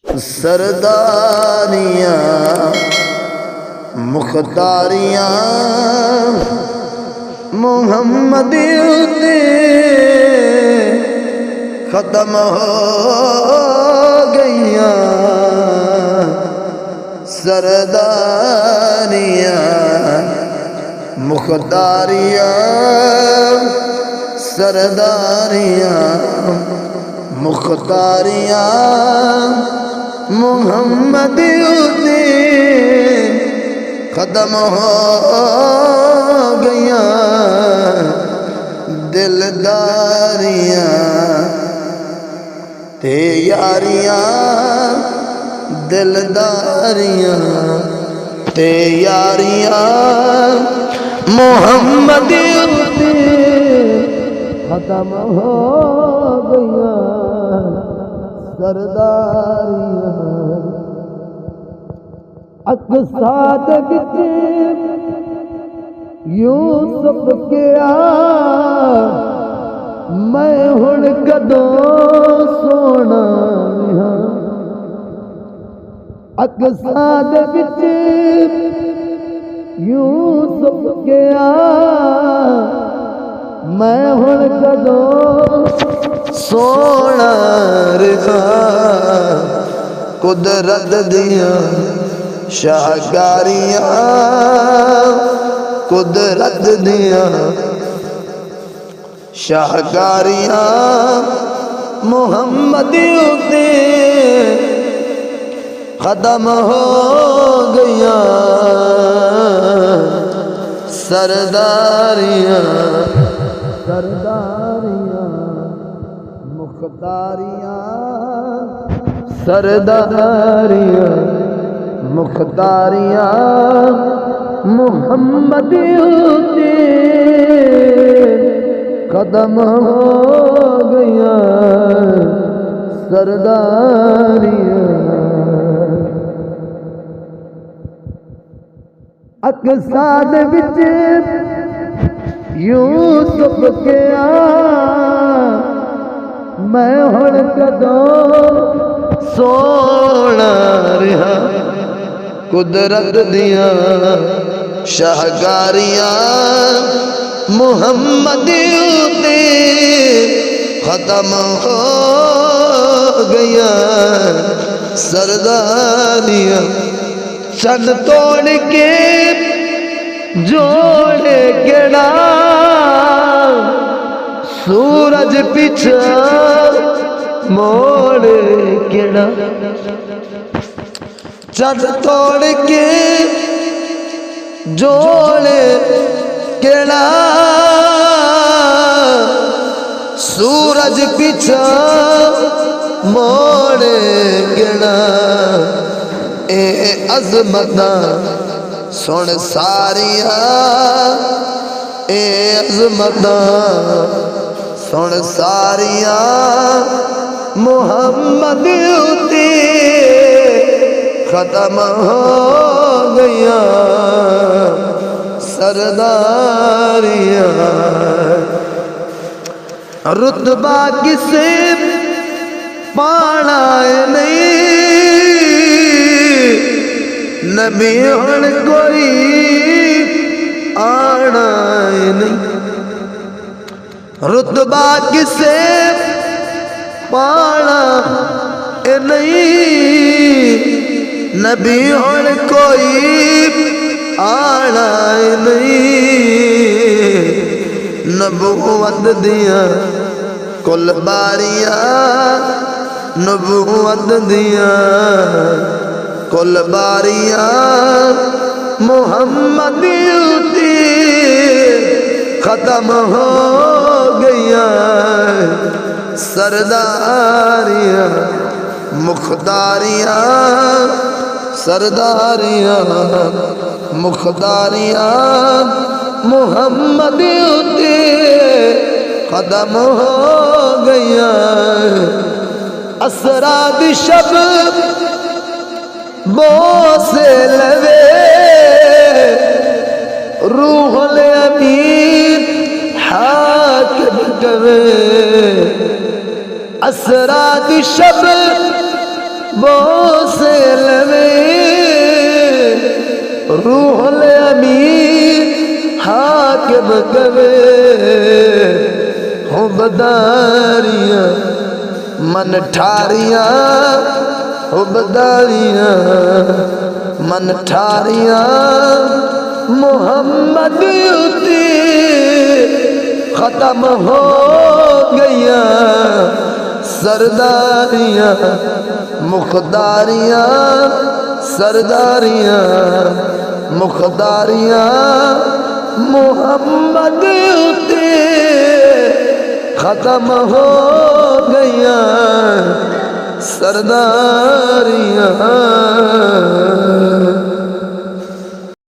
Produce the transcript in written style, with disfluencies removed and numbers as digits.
سرداریاں مختاریاں محمدیوں تے ختم ہو گئیاں سرداریاں مختاریاں سرداریاں مختاریاں محمدیوں تے ختم ہو گئیاں دلداریاں تے یاریاں دلداریاں تے یاریاں محمدیوں تے ختم ہو گئیاں سرداریاں اقصا دے وچ یوسف کیا میں ہن کدوں سونا ہاں اقصا دے وچ یوسف کیا میں ہن کدوں سونا رہا قدرت دیاں شاہکاریاں قدرت دیاں شاہکاریاں محمدیوں تے ختم ہو گئیاں سرداریاں سرداریاں مختاریاں سرداریاں مختاریاں محمدیوں تے ختم ہو گئیاں سرداریاں اقصا دے وچ یوسف کیا میں ہن کدوں سونا رہا قدرت دیاں شاہکاریاں محمدیوں تے ختم ہو گئیاں سرداریاں چند توڑ کے جوڑے کیڑا سورج پیچھے موڑ کیڑا چند توڑ کے جوڑے کیڑا سورج پیچھے موڑ کیڑا اے عظمتاں سن ساریاں اے عظمتاں سن ساریاں محمدیوں تے ختم ہو گئیاں سرداریاں رتبہ کسے پانا نہیں نبی ہن کوئی آنا نہیں رتبہ کسے پانا نہیں نبی ہن کوئی آنا نہیں نبوت دیاں کل باریاں نبوت دیاں کل باریاں محمدیوں تے ختم ہو گئیاں سرداریاں مختاریاں سرداریاں مختاریاں محمدیوں تے ختم ہو گئیاں اسرا دی شب بوسے لوے روح الامین حاکم کوے اسرا دی شب بوسے لوے روح الامین حاکم کوے ہو بداریاں من ٹھاریاں ہو بداریاں من ٹھاریاں محمد اتے ختم ہو گئیاں سرداریاں مخداریاں سرداریاں مخداریاں محمد اتے ختم ہو گئیاں سرداریاں